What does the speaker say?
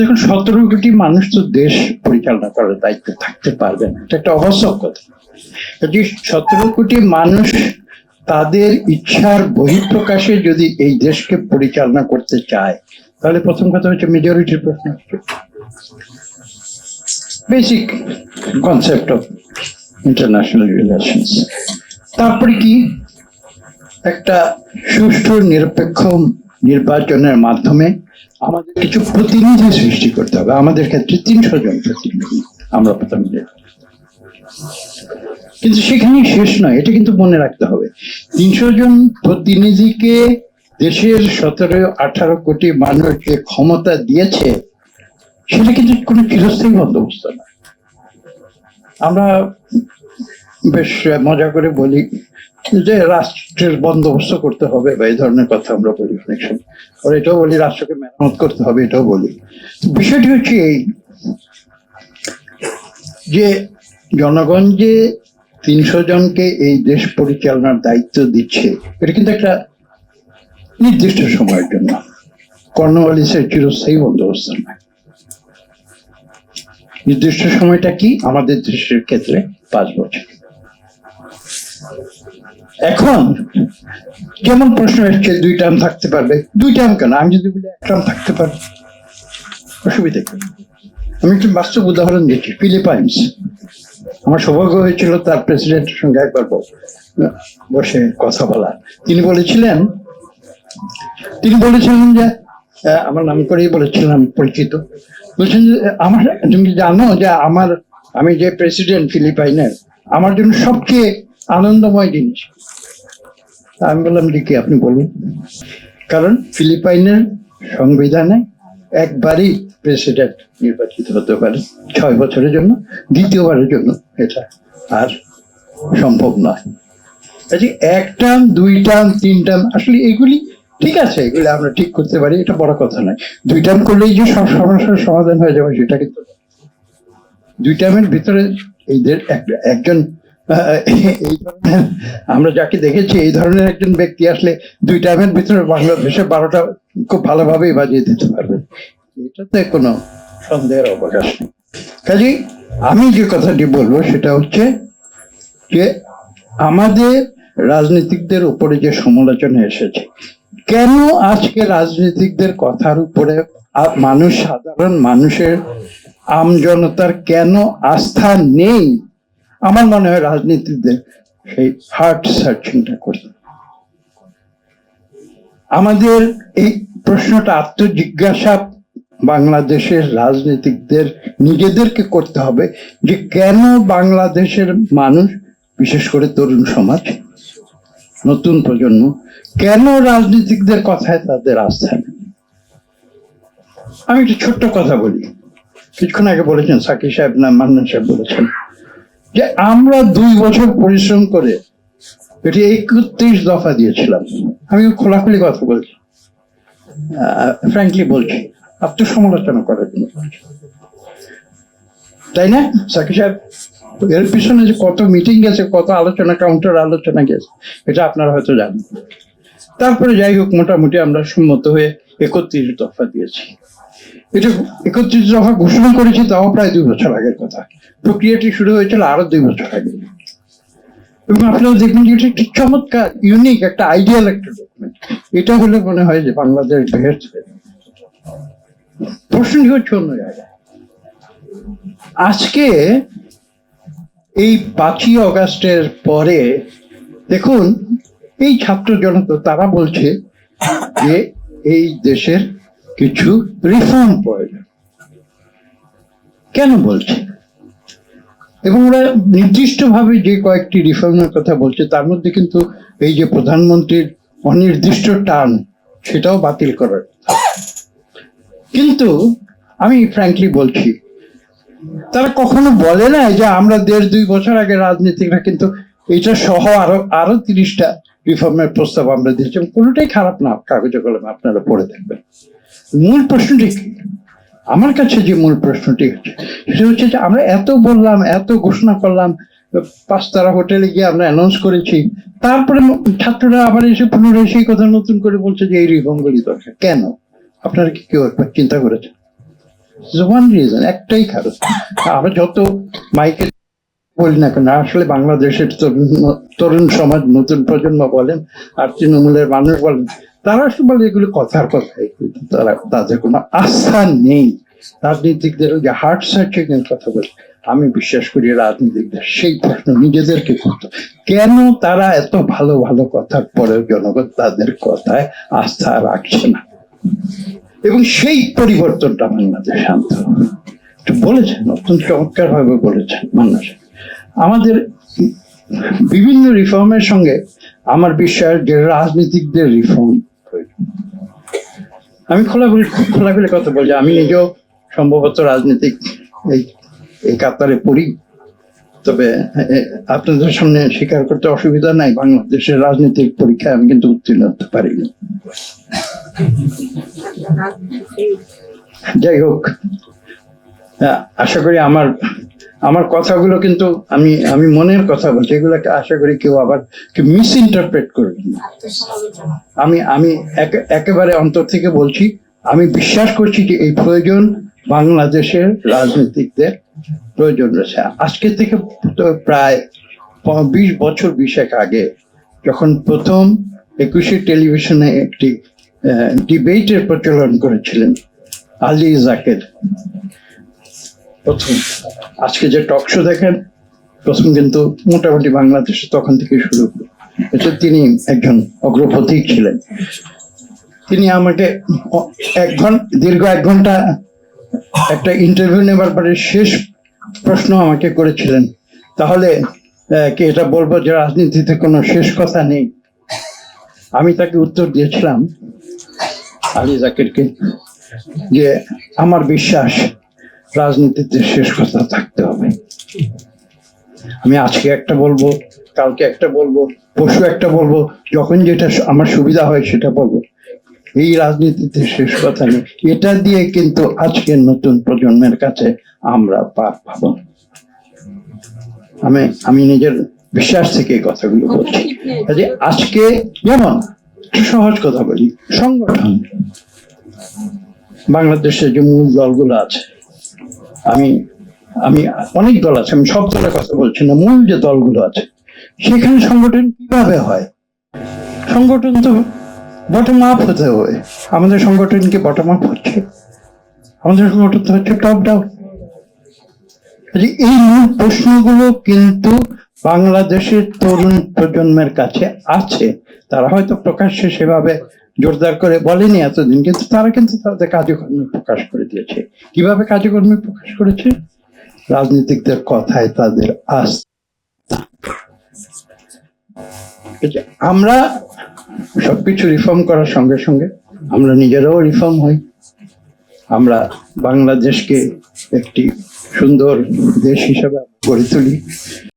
দেখুন 17 কোটি মানুষ তো দেশ পরিচালনা করার দায়িত্ব থাকতে পারবে না, এটা একটা অবাস্তব কথা। যদি 17 কোটি মানুষ তাদের ইচ্ছার বহিঃপ্রকাশে যদি এই দেশকে পরিচালনা করতে চায়, তাহলে প্রথম কথা হচ্ছে মেজরিটির প্রশ্ন, basic concept of international relations. তারপরে কি, একটা সুষ্ঠু নিরপেক্ষ নির্বাচনের মাধ্যমে আমাদের কিছু প্রতিনিধি সৃষ্টি করতে হবে। আমাদের ক্ষেত্রে 300 জন প্রতিনিধি আমরা প্রথমে, কিন্তু সেখানেই শেষ নয়, এটা কিন্তু মনে রাখতে হবে। 300 জন প্রতিনিধিকে দেশের 17-18 কোটি মানুষ যে ক্ষমতা দিয়েছে, সেটা কিন্তু কোনো চিরস্থায়ী বন্দোবস্ত না। আমরা বেশ মজা করে বলি যে রাষ্ট্রের বন্দোবস্ত করতে হবে বা এই ধরনের কথা আমরা বলি অনেক সময়, আর এটাও বলি রাষ্ট্রকে মেরামত করতে হবে, এটাও বলি। বিষয়টি হচ্ছে এই যে জনগণ যে 300 জনকে এই দেশ পরিচালনার দায়িত্ব দিচ্ছে, এটা কিন্তু একটা নির্দিষ্ট সময়ের জন্য, কর্নওয়ালিসের চিরস্থায়ী বন্দোবস্ত নয়। নির্দিষ্ট সময়টা কি, আমাদের দেশের ক্ষেত্রে 5 বছর। এখন যেমন প্রশ্ন এসছে 2 টার্ম থাকতে পারবে, 2 টার্ম কেন, আমি যদি বলি 1 টার্ম থাকতে পারবে, অসুবিধা কি? আমি একটু বাস্তব উদাহরণ দিচ্ছি। ফিলিপাইন্স, আমার সৌভাগ্য হয়েছিল তার প্রেসিডেন্টের সঙ্গে একবার বসে কথা বলা। তিনি বলেছিলেন যে, আমার নাম করেই বলেছিলাম, পরিচিত, বলছেন যে আমার, তুমি জানো যে আমি যে প্রেসিডেন্ট ফিলিপাইনের, আমার জন্য সবচেয়ে আনন্দময় জিনিস। আমি বললাম কি, আপনি বলুন। কারণ ফিলিপাইনের সংবিধানে একবারই প্রেসিডেন্ট নির্বাচিত হতে পারে 6 বছরের জন্য, দ্বিতীয়বারের জন্য এটা আর সম্ভব নয়। 1 টার্ম, 2 টার্ম, 3 টার্ম, আসলে এগুলি ঠিক আছে, এগুলি আমরা ঠিক করতে পারি, এটা বড় কথা নয়। 2 টার্ম করলেই যে সব সমস্যার সমাধান হয়ে যাবে সেটা কিন্তু 2 টার্মের ভিতরে একজন এই ধরনের, আমরা যাকে দেখেছি এই ধরনের একজন ব্যক্তি আসলে 2 টার্মের ভিতরে বাংলাদেশে 12টা খুব ভালোভাবেই বাজিয়ে দিতে পারবে, এটাতে কোনো সন্দেহের অবকাশ নেই। কাজেই আমি যে কথাটি বলবো সেটা হচ্ছে যে আমাদের রাজনীতিকদের উপরে যে সমালোচনা এসেছে, কেন আজকে রাজনীতিকদের কথার উপরে সাধারণ মানুষের, আমজনতার কেন আস্থা নেই, আমার মনে হয় রাজনীতিকদের সেই হার্ট সার্চিংটা করতে আমাদের এই প্রশ্নটা আত্মজিজ্ঞাসা বাংলাদেশের রাজনীতিকদের নিজেদেরকে করতে হবে যে কেন বাংলাদেশের মানুষ, বিশেষ করে তরুণ সমাজ, নতুন প্রজন্ম, কেন রাজনীতিকদের কথায় তাদের আস্থা নেই। আমি একটা ছোট্ট কথা বলি, কিছুক্ষণ আগে বলেছেন সাকিব সাহেব না মান্নান সাহেব বলেছেন যে আমরা 2 বছর পরিশ্রম করে এটি 31 দফা দিয়েছিলাম। আমি খোলাখুলি কথা বলছি, ফ্র্যাঙ্কলি বলছি, আত্মসমালোচনা করার জন্য, তাই না সাকিব সাহেব? এর পিছনে যে কত মিটিং গেছে, কত আলোচনা, কাউন্টার আলোচনা গেছে, এটা আপনারা হয়তো জানেন। তারপরে যাই হোক, মোটামুটি আমরা সম্মত হয়ে 31 দফা দিয়েছি। এটা 31 দফা ঘোষণা করেছি, তাও প্রায় 2 বছর আগের কথা। প্রক্রিয়াটি শুরু হয়েছিল আরো 2 বছর আগে, এবং আপনারা দেখবেন যে এটা একটি চমৎকার, ইউনিক, একটা আইডিয়াল একটা ডকুমেন্ট। এটা হলে মনে হয় যে বাংলাদেশ বেহেস্ট। প্রশ্নটি হচ্ছে অন্য জায়গায়। আজকে এই 5ই অগাস্টের পরে দেখুন, এই ছাত্র জনতা তারা বলছে যে এই দেশের কিছু রিফর্ম প্রয়োজন। কেন বলছে? এবং ওরা নির্দিষ্টভাবে যে কয়েকটি রিফর্মের কথা বলছে, তার মধ্যে কিন্তু এই যে প্রধানমন্ত্রীর অনির্দিষ্ট টার্ম, সেটাও বাতিল করার। কিন্তু আমি ফ্র্যাঙ্কলি বলছি, তারা কখনো বলে না যে আমরা 1.5-2 বছর আগে রাজনীতিকরা কিন্তু এটা সহ আরো 30টা রিফর্মের প্রস্তাব আমরা দিয়েছি, কোনোটাই খারাপ না, কাগজে কলমে আপনারা পড়ে দেখবেন। মূল প্রশ্নটি কি আমার কাছে, যে মূল প্রশ্নটি সেটা হচ্ছে যে আমরা এত বললাম, এত ঘোষণা করলাম, 5 তারা হোটেলে গিয়ে আমরা অ্যানাউন্স করেছি, তারপরে ছাত্ররা আবার এসে পুনরায় সেই কথা নতুন করে বলছে যে এই রিফর্মগুলি দরকার। কেন? আপনারা কি কেউ একবার চিন্তা করেছেন? ওয়ান রিজন, একটাই কারণ। আমরা যত মাইকেল বলি না কেন, আসলে বাংলাদেশের তরুণ সমাজ, নতুন প্রজন্ম বলেন আর তৃণমূলের মানুষ বলেন, তারা আসলে বলে এগুলো কথার কথা, তারা তাদের কোনো আস্থা নেই। রাজনীতিকদের ওই যে হার্ট সার্চিং এর কথা বলে, আমি বিশ্বাস করি রাজনীতিকদের সেই প্রশ্ন নিজেদেরকে করতো, কেন তারা এত ভালো ভালো কথার পরেও জনগণ তাদের কথায় আস্থা রাখছে না। এবং সেই পরিবর্তনটা বাংলাদেশ আনতে হবে। বলেছেন, অত্যন্ত চমৎকার ভাবে বলেছেন মানুষ। আমাদের বিভিন্ন রিফর্মের সঙ্গে আমার বিশ্বাস যে রাজনীতিকদের রিফর্ম। আমি খোলাখুলি কথা বলছি, আমি নিজেও সম্ভবত রাজনীতিক এই কাতারে পড়ি, তবে আপনাদের সামনে স্বীকার করতে অসুবিধা নাই, বাংলাদেশের রাজনৈতিক পরীক্ষায় আমি কিন্তু উত্তীর্ণ হতে পারিনি। যাই হোক, আশা করি আমার কথাগুলো কিন্তু আমি মনের কথা বলছি, এগুলোকে আশা করি কেউ আবার মিস ইন্টারপ্রেট করবেন না। আমি একেবারে অন্তর থেকে বলছি, আমি বিশ্বাস করছি যে এই প্রয়োজন বাংলাদেশের রাজনীতিকদের প্রয়োজন রয়েছে। আজকে থেকে প্রায় 20 বছর 20 আগে যখন প্রথম 21শে টেলিভিশনে একটি ডিবেটের প্রচলন করেছিলেন আলী যাকের, প্রথম, আজকে যে টক শো দেখেন, প্রথম কিন্তু মোটামুটি বাংলাদেশে তখন থেকে শুরু হয়েছে। তিনি একজন অগ্রপথিক ছিলেন। তিনি আমাকে দীর্ঘ 1 ঘন্টা একটা ইন্টারভিউ নেবার পরে শেষ প্রশ্ন আমাকে করেছিলেন, তাহলে কি এটা বলবো যে রাজনীতিতে কোনো শেষ কথা নেই? আমি তাকে উত্তর দিয়েছিলাম, আলী যাকেরকে, যে আমার বিশ্বাস রাজনীতিতে শেষ কথা থাকতে হবে। আমি আজকে একটা বলবো, কালকে একটা বলবো, পরশু একটা বলবো, যখন যেটা আমার সুবিধা হয় সেটা বলবো। এই রাজনীতিতে শেষ কথা নেই। এটা দিয়ে কিন্তু আজকের নতুন প্রজন্মের কাছে আমরা পার পাবো। আমি নিজের বিশ্বাস থেকে এই কথাগুলো বলছি। আজকে যেমন সহজ কথা বলি, সংগঠন, বাংলাদেশে যে মূল দলগুলো আছে, আমি অনেক দল আছে, আমি সব দলের কথা বলছি না, মূল যে দলগুলো আছে সেখানে সংগঠন কিভাবে হয়? সংগঠন তো বটম আপ হতে হবে। আমাদের সংগঠনকে বটম আপ হচ্ছে, আমাদের সংগঠন তো হচ্ছে টপ ডাউন। এই মূল প্রশ্নগুলো কিন্তু বাংলাদেশের তরুণ প্রজন্মের কাছে আছে। তারা হয়তো প্রকাশ্যে সেভাবে জোরদার করে বলেনি এতদিন, কিন্তু তারা কিন্তু তাদের কাজকর্মে প্রকাশ করে দিয়েছে। কিভাবে কাজকর্মে প্রকাশ করেছে? রাজনীতিকদের কথায় তাদের আস্থা। আমরা সবকিছু রিফর্ম করার সঙ্গে সঙ্গে আমরা নিজেরাও রিফর্ম হই। আমরা বাংলাদেশকে একটি সুন্দর দেশ হিসেবে গড়ে তুলি।